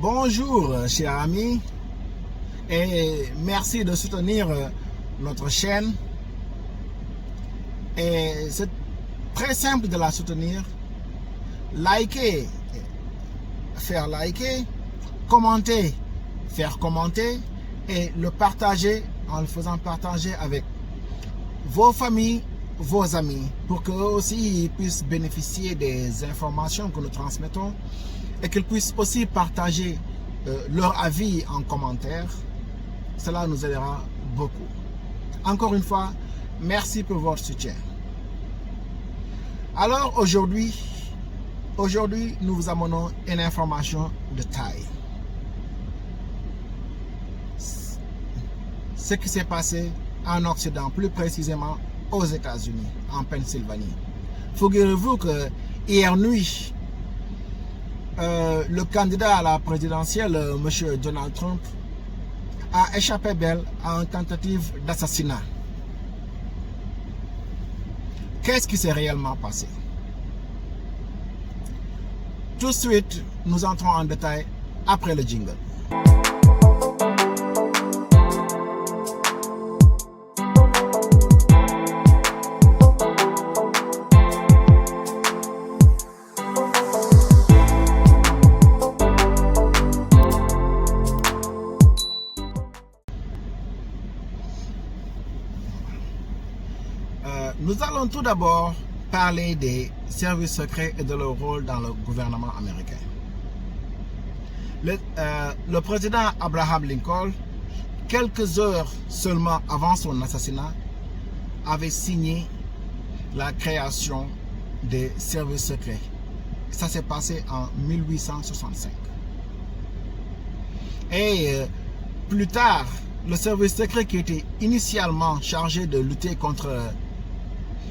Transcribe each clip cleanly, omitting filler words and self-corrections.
Bonjour chers amis et merci de soutenir notre chaîne. Et c'est très simple de la soutenir. Liker, faire liker, commenter, faire commenter et le partager en le faisant partager avec vos familles, vos amis, pour qu'eux aussi puissent bénéficier des informations que nous transmettons et qu'ils puissent aussi partager leur avis en commentaire. Cela nous aidera beaucoup. Encore une fois, merci pour votre soutien. Alors aujourd'hui, nous vous amenons une information de taille. Ce qui s'est passé en Occident, plus précisément aux États-Unis, en Pennsylvanie. Figurez-vous que hier nuit, le candidat à la présidentielle, M. Donald Trump, a échappé belle à une tentative d'assassinat. Qu'est-ce qui s'est réellement passé? Tout de suite, nous entrons en détail après le jingle. Nous allons tout d'abord parler des services secrets et de leur rôle dans le gouvernement américain. Le président Abraham Lincoln, quelques heures seulement avant son assassinat, avait signé la création des services secrets. Ça s'est passé en 1865. Et plus tard, le service secret qui était initialement chargé de lutter contre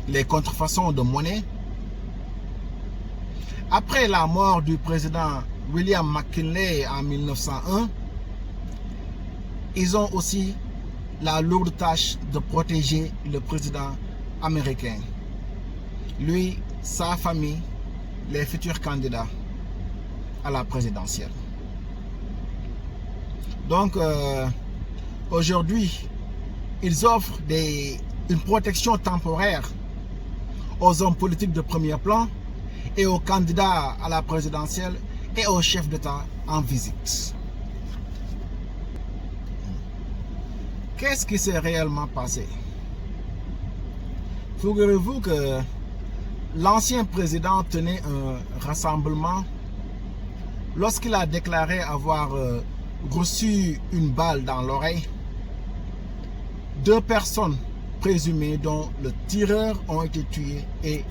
les contrefaçons de monnaie, après la mort du président William McKinley en 1901, ils ont aussi la lourde tâche de protéger le président américain, lui, sa famille, les futurs candidats à la présidentielle. Donc aujourd'hui, ils offrent une protection temporaire aux hommes politiques de premier plan et aux candidats à la présidentielle et aux chefs d'État en visite. Qu'est-ce qui s'est réellement passé? Figurez-vous que l'ancien président tenait un rassemblement lorsqu'il a déclaré avoir reçu une balle dans l'oreille. 2 personnes présumés dont le tireur ont été tués et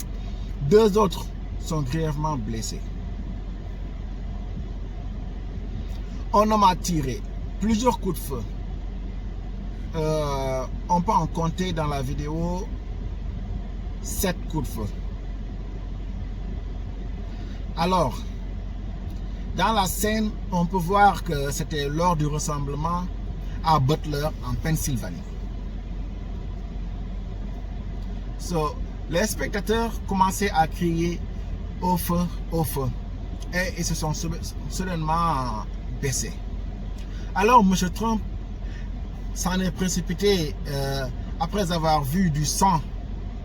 2 autres sont grièvement blessés. Un homme a tiré plusieurs coups de feu. On peut en compter dans la vidéo 7 coups de feu. Alors, dans la scène, on peut voir que c'était lors du rassemblement à Butler, en Pennsylvanie. Les spectateurs commençaient à crier au feu, et ils se sont soudainement baissés. Alors M. Trump s'en est précipité après avoir vu du sang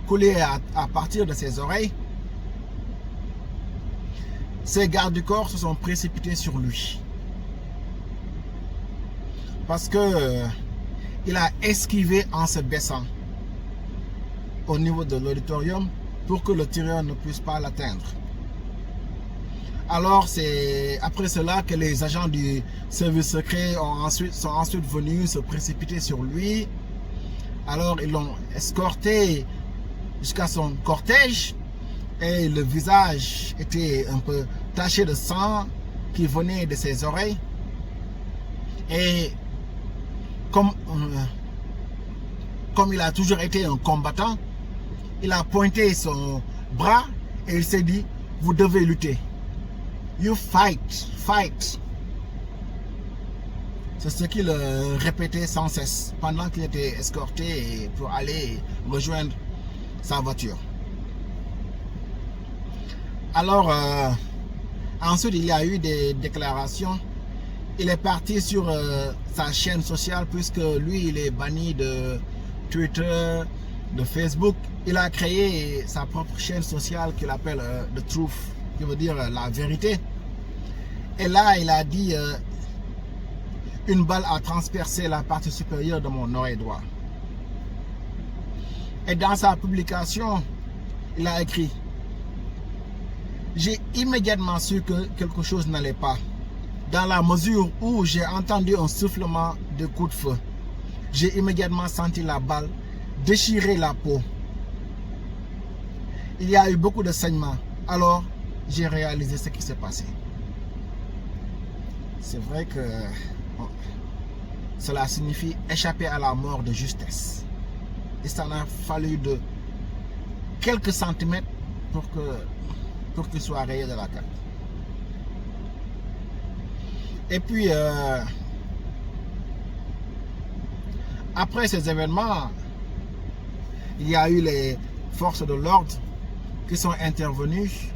couler à partir de ses oreilles. Ses gardes du corps se sont précipités sur lui parce que il a esquivé en se baissant au niveau de l'auditorium pour que le tireur ne puisse pas l'atteindre. Alors c'est après cela que les agents du service secret sont ensuite venus se précipiter sur lui. Alors ils l'ont escorté jusqu'à son cortège et le visage était un peu taché de sang qui venait de ses oreilles. Et comme il a toujours été un combattant, il a pointé son bras et il s'est dit, vous devez lutter. You fight, fight. C'est ce qu'il répétait sans cesse pendant qu'il était escorté pour aller rejoindre sa voiture. Alors, ensuite, il y a eu des déclarations il est parti sur sa chaîne sociale puisque lui, il est banni de Twitter, de Facebook. Il a créé sa propre chaîne sociale qu'il appelle The Truth, qui veut dire la vérité. Et là, il a dit une balle a transpercé la partie supérieure de mon oreille droite. Et dans sa publication, il a écrit: j'ai immédiatement su que quelque chose n'allait pas, dans la mesure où j'ai entendu un soufflement de coup de feu. J'ai immédiatement senti la balle déchirer la peau. Il y a eu beaucoup de saignements. Alors, j'ai réalisé ce qui s'est passé. C'est vrai que cela signifie échapper à la mort de justesse. Et ça a fallu de quelques centimètres pour qu'il soit rayé de la carte. Et puis, après ces événements, il y a eu les forces de l'ordre qui sont intervenues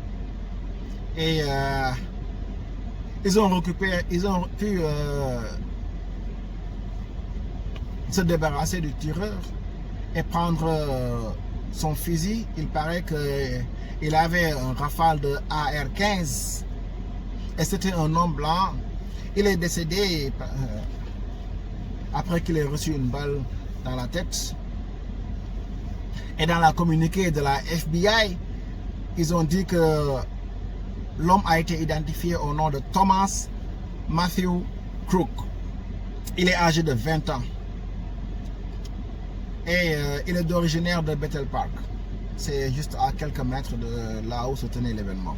et ils ont pu se débarrasser du tireur et prendre son fusil. Il paraît qu'il avait un rafale de AR-15 et c'était un homme blanc. Il est décédé après qu'il ait reçu une balle dans la tête. Et dans la communiqué de la FBI, ils ont dit que l'homme a été identifié au nom de Thomas Matthew Crook. Il est âgé de 20 ans. Et il est originaire de Bethel Park. C'est juste à quelques mètres de là où se tenait l'événement.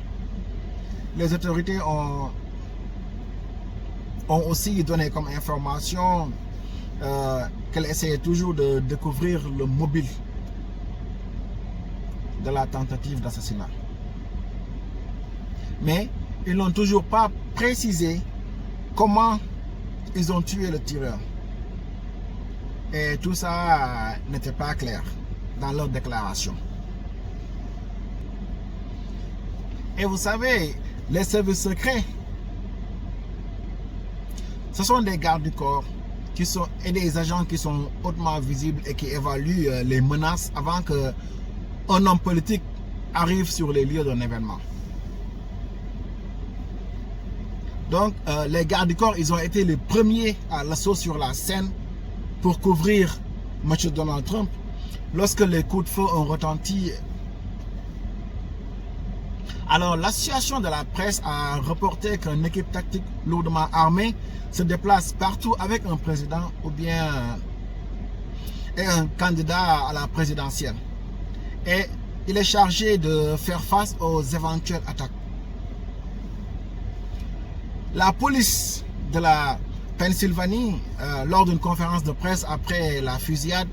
Les autorités ont aussi donné comme information qu'elle essayait toujours de découvrir le mobile de la tentative d'assassinat. Mais ils n'ont toujours pas précisé comment ils ont tué le tireur. Et tout ça n'était pas clair dans leur déclaration. Et vous savez, les services secrets, ce sont des gardes du corps et des agents qui sont hautement visibles et qui évaluent les menaces avant qu'un homme politique arrive sur les lieux d'un événement. Donc, les gardes du corps, ils ont été les premiers à l'assaut sur la scène pour couvrir M. Donald Trump lorsque les coups de feu ont retenti. Alors, l'association de la presse a reporté qu'une équipe tactique lourdement armée se déplace partout avec un président ou bien un candidat à la présidentielle. Et il est chargé de faire face aux éventuelles attaques. La police de la Pennsylvanie, lors d'une conférence de presse après la fusillade,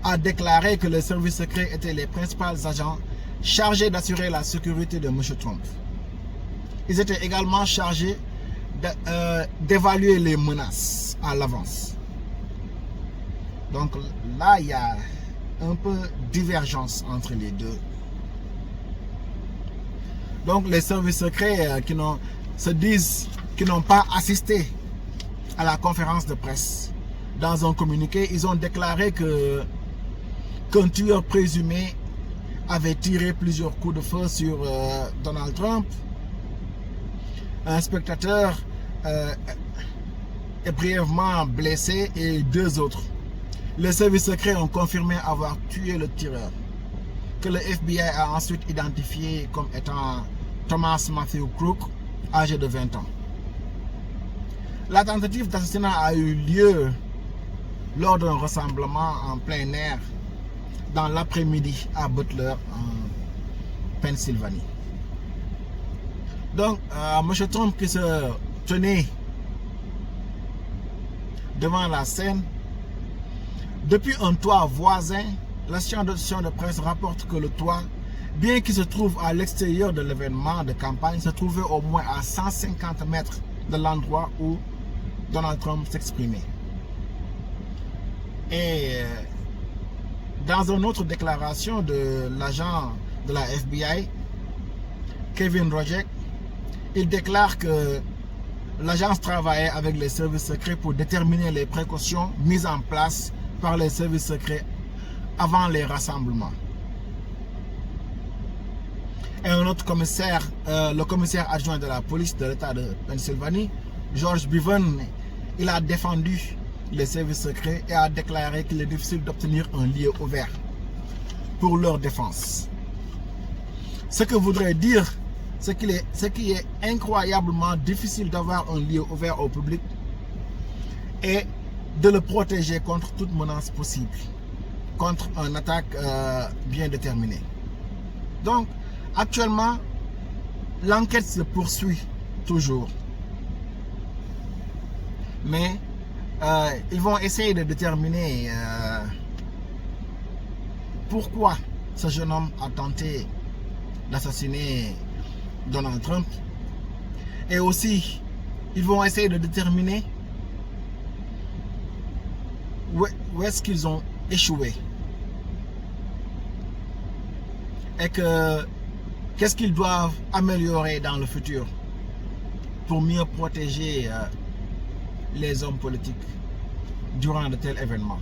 a déclaré que les services secrets étaient les principaux agents chargés d'assurer la sécurité de M. Trump. Ils étaient également chargés d'évaluer les menaces à l'avance. Donc là, il y a un peu de divergence entre les deux. Donc les services secrets qui n'ont pas assisté à la conférence de presse, dans un communiqué, ils ont déclaré qu'un tueur présumé avait tiré plusieurs coups de feu sur Donald Trump. Un spectateur est brièvement blessé et 2 autres. Les services secrets ont confirmé avoir tué le tireur, que le FBI a ensuite identifié comme étant Thomas Matthew Crook, âgé de 20 ans. La tentative d'assassinat a eu lieu lors d'un rassemblement en plein air dans l'après-midi à Butler, en Pennsylvanie. Donc, M. Trump qui se tenait devant la scène, depuis un toit voisin, l'association de presse rapporte que le toit, bien qu'il se trouve à l'extérieur de l'événement de campagne, se trouvait au moins à 150 mètres de l'endroit où Donald Trump s'exprimait. Et dans une autre déclaration de l'agent de la FBI, Kevin Rojek, il déclare que l'agence travaillait avec les services secrets pour déterminer les précautions mises en place par les services secrets avant les rassemblements. Et un autre commissaire, le commissaire adjoint de la police de l'État de Pennsylvanie, George Bevan, il a défendu les services secrets et a déclaré qu'il est difficile d'obtenir un lieu ouvert pour leur défense. Ce que voudrait dire, c'est qu'il est incroyablement difficile d'avoir un lieu ouvert au public et de le protéger contre toute menace possible, contre une attaque bien déterminée. Donc, actuellement, l'enquête se poursuit toujours. Mais ils vont essayer de déterminer pourquoi ce jeune homme a tenté d'assassiner Donald Trump. Et aussi, ils vont essayer de déterminer où est-ce qu'ils ont échoué. Et qu'est-ce qu'ils doivent améliorer dans le futur pour mieux protéger les hommes politiques durant de tels événements.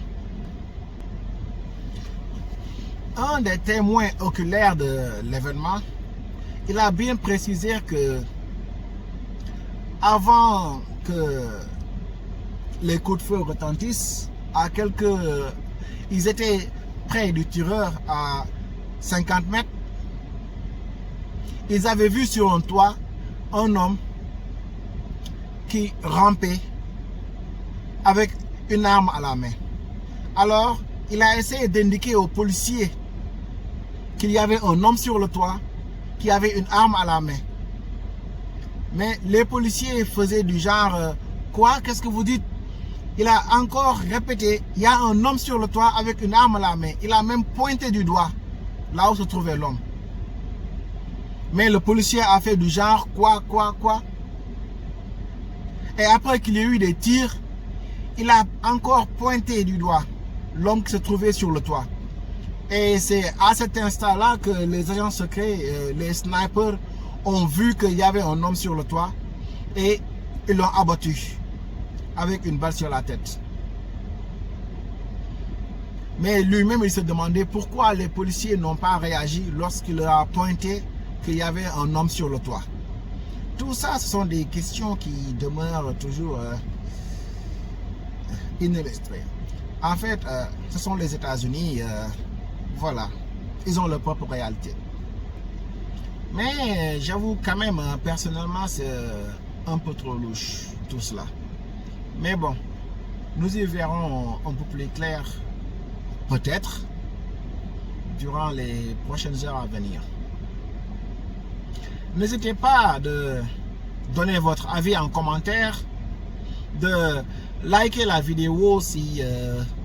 Un des témoins oculaires de l'événement, il a bien précisé que avant que les coups de feu retentissent, ils étaient près du tireur à 50 mètres. Ils avaient vu sur un toit un homme qui rampait avec une arme à la main. Alors, il a essayé d'indiquer aux policiers qu'il y avait un homme sur le toit qui avait une arme à la main. Mais les policiers faisaient du genre quoi? Qu'est-ce que vous dites? Il a encore répété, il y a un homme sur le toit avec une arme à la main. Il a même pointé du doigt là où se trouvait l'homme. Mais le policier a fait du genre quoi? Et après qu'il y ait eu des tirs, il a encore pointé du doigt l'homme qui se trouvait sur le toit. Et c'est à cet instant-là que les agents secrets, les snipers, ont vu qu'il y avait un homme sur le toit et ils l'ont abattu avec une balle sur la tête. Mais lui-même, il se demandait pourquoi les policiers n'ont pas réagi lorsqu'il leur a pointé qu'il y avait un homme sur le toit. Tout ça, ce sont des questions qui demeurent toujours inillustrées. En fait, ce sont les États-Unis, voilà, ils ont leur propre réalité. Mais j'avoue quand même, personnellement, c'est un peu trop louche, tout cela. Mais bon, nous y verrons un peu plus clair, peut-être, durant les prochaines heures à venir. N'hésitez pas de donner votre avis en commentaire, de liker la vidéo si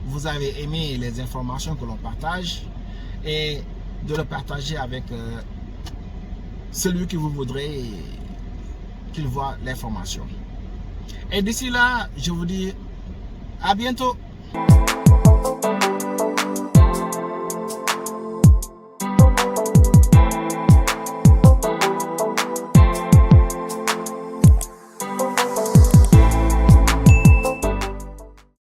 vous avez aimé les informations que l'on partage et de le partager avec celui que vous voudrez qu'il voit l'information. Et d'ici là, je vous dis à bientôt.